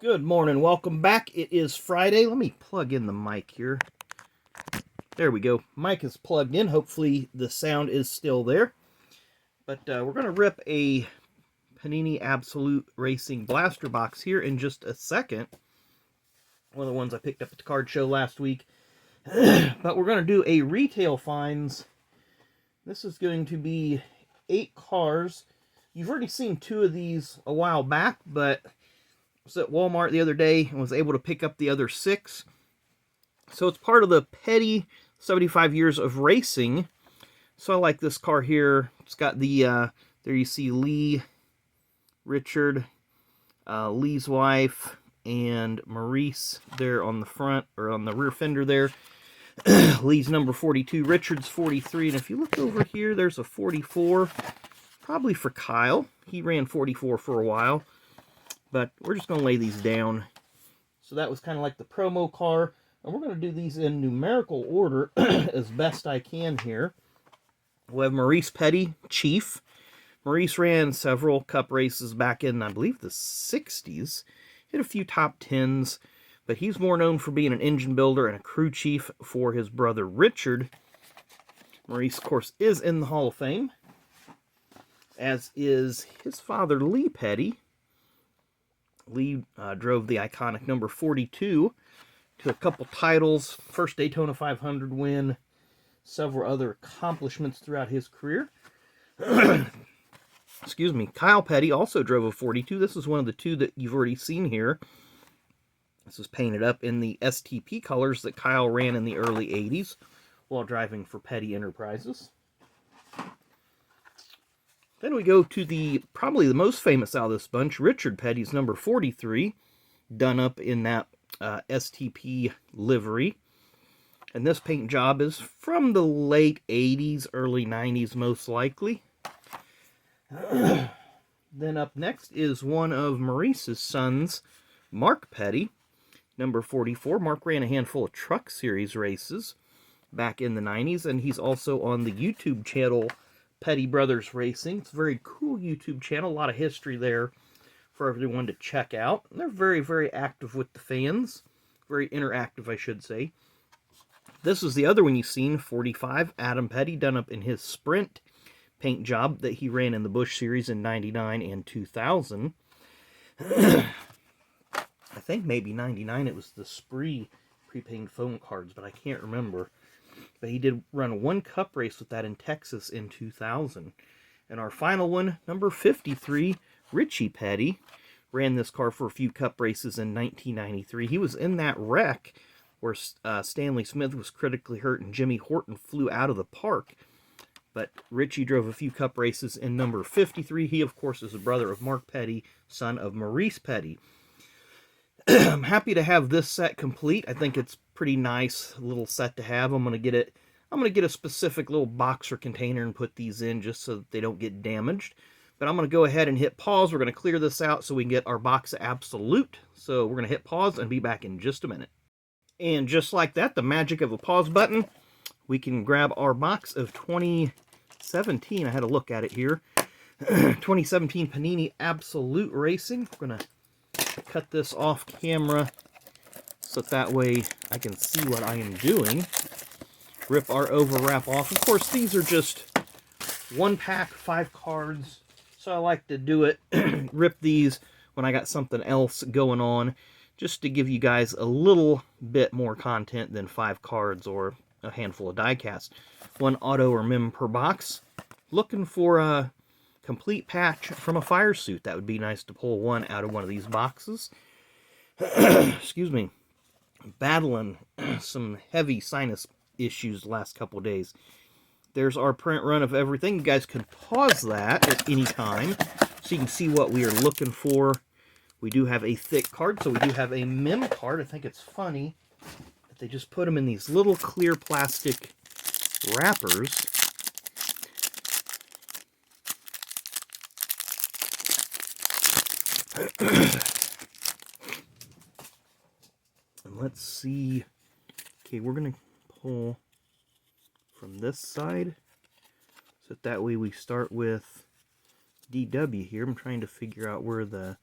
Good morning, welcome back. It is Friday. Let me plug in the mic here. There we go. Mic is plugged in. Hopefully the sound is still there. But we're going to rip a Panini Absolute Racing blaster box here in just a second. One of the ones I picked up at the card show last week. But we're going to do a retail finds. This is going to be 8 cars. You've already seen 2 of these a while back, but I was at Walmart the other day and was able to pick up the other 6. So it's part of the Petty 75 Years of Racing. So I like this car here. It's got the, there you see Lee, Richard, Lee's wife, and Maurice there on the front, or on the rear fender there. Lee's number 42, Richard's 43, and if you look over here, there's a 44, probably for Kyle. He ran 44 for a while, but we're just going to lay these down. So that was kind of like the promo car, and we're going to do these in numerical order as best I can here. We'll have Maurice Petty, Chief. Maurice ran several cup races back in, I believe, the 60s. Hit a few top 10s. But he's more known for being an engine builder and a crew chief for his brother Richard. Maurice, of course, is in the Hall of Fame, as is his father, Lee Petty. Lee drove the iconic number 42 to a couple titles, first Daytona 500 win, several other accomplishments throughout his career. Excuse me. Kyle Petty also drove a 42. This is one of the 2 that you've already seen here. This is painted up in the STP colors that Kyle ran in the early 80s while driving for Petty Enterprises. Then we go to probably the most famous out of this bunch, Richard Petty's number 43, done up in that STP livery. And this paint job is from the late 80s, early 90s most likely. Then up next is one of Maurice's sons, Mark Petty. Number 44. Mark ran a handful of Truck Series races back in the 90s, and he's also on the YouTube channel Petty Brothers Racing. It's a very cool YouTube channel, a lot of history there for everyone to check out. And they're very, very active with the fans. Very interactive, I should say. This is the other one you've seen, 45. Adam Petty, done up in his Sprint paint job that he ran in the Busch Series in 99 and 2000. I think maybe 99 it was the Spree pre-painted phone cards, but I can't remember. But he did run 1 cup race with that in Texas in 2000. And our final one, number 53, Richie Petty, ran this car for a few cup races in 1993. He was in that wreck where Stanley Smith was critically hurt and Jimmy Horton flew out of the park. But Richie drove a few cup races in number 53. He, of course, is a brother of Mark Petty, son of Maurice Petty. I'm happy to have this set complete. I think it's pretty nice little set to have. I'm gonna get a specific little box or container and put these in just so that they don't get damaged. But I'm gonna go ahead and hit pause. We're gonna clear this out so we can get our box of Absolute. So we're gonna hit pause and be back in just a minute. And just like that, the magic of a pause button, we can grab our box of 2017. I had a look at it here. 2017 Panini Absolute Racing. We're gonna cut this off camera so that way I can see what I am doing. Rip our overwrap off. Of course, these are just 1 pack, 5 cards, so I like to do it, rip these when I got something else going on, just to give you guys a little bit more content than 5 cards or a handful of die-cast. 1 auto or mem per box. Looking for a complete patch from a fire suit. That would be nice to pull one out of one of these boxes. Excuse me. Battling some heavy sinus issues the last couple days. There's our print run of everything. You guys can pause that at any time so you can see what we are looking for. We do have a thick card, so we do have a mem card. I think it's funny that they just put them in these little clear plastic wrappers. And let's see. Okay, we're going to pull from this side. So that way we start with DW here. I'm trying to figure out where the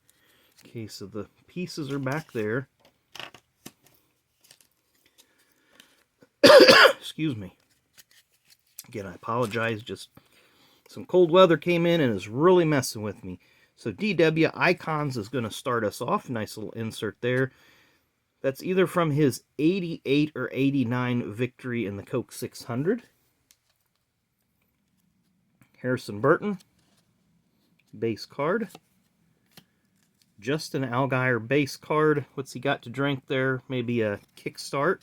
Okay, so the pieces are back there. Excuse me. Again, I apologize. Just some cold weather came in and is really messing with me. So DW Icons is going to start us off. Nice little insert there. That's either from his 88 or 89 victory in the Coke 600. Harrison Burton, base card. Justin Allgaier, base card. What's he got to drink there? Maybe a kickstart.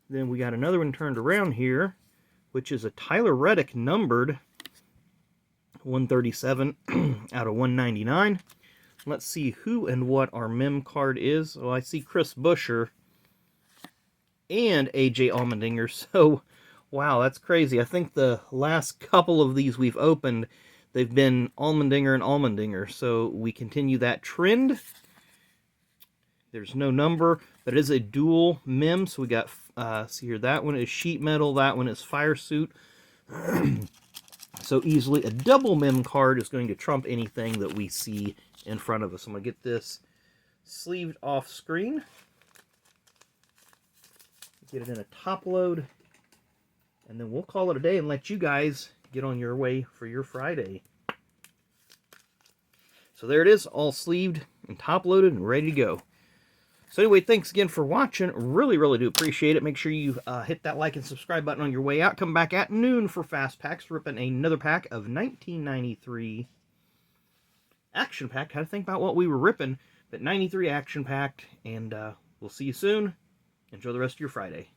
Then we got another one turned around here, which is a Tyler Reddick numbered 137 out of 199. Let's see who and what our mem card is. Well, I see Chris Buescher and AJ Allmendinger. So, wow, that's crazy. I think the last couple of these we've opened, they've been Allmendinger and Allmendinger. So we continue that trend. There's no number, but it is a dual mem. So we got, see here, that one is sheet metal, that one is fire suit. So easily a double mem card is going to trump anything that we see in front of us. I'm going to get this sleeved off screen. Get it in a top load. And then we'll call it a day and let you guys get on your way for your Friday. So there it is, all sleeved and top loaded and ready to go. So anyway, thanks again for watching. Really, really do appreciate it. Make sure you hit that like and subscribe button on your way out. Come back at noon for Fast Packs, ripping another pack of 1993 Action Packed. Had to think about what we were ripping, but 93 Action Packed. And we'll see you soon. Enjoy the rest of your Friday.